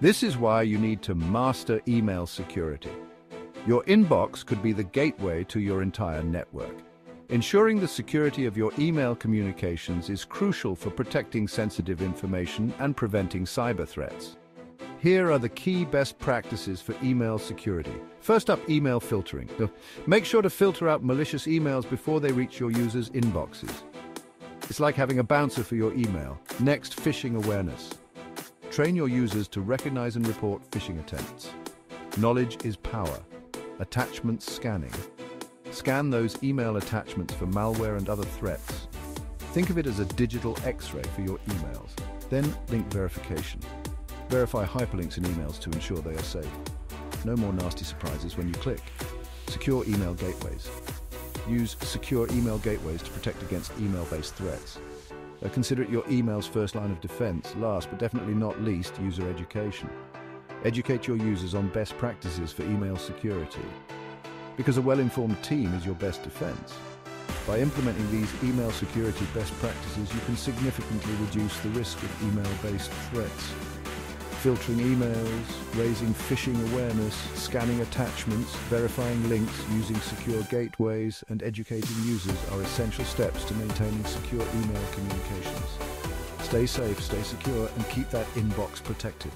This is why you need to master email security. Your inbox could be the gateway to your entire network. Ensuring the security of your email communications is crucial for protecting sensitive information and preventing cyber threats. Here are the key best practices for email security. First up, email filtering. Make sure to filter out malicious emails before they reach your users' inboxes. It's like having a bouncer for your email. Next, phishing awareness. Train your users to recognize and report phishing attempts. Knowledge is power. Attachment scanning. Scan those email attachments for malware and other threats. Think of it as a digital X-ray for your emails. Then, link verification. Verify hyperlinks in emails to ensure they are safe. No more nasty surprises when you click. Secure email gateways. Use secure email gateways to protect against email-based threats. Consider it your email's first line of defense. Last, but definitely not least, user education. Educate your users on best practices for email security. Because a well-informed team is your best defense. By implementing these email security best practices, you can significantly reduce the risk of email-based threats. Filtering emails, raising phishing awareness, scanning attachments, verifying links, using secure gateways, and educating users are essential steps to maintaining secure email communications. Stay safe, stay secure, and keep that inbox protected.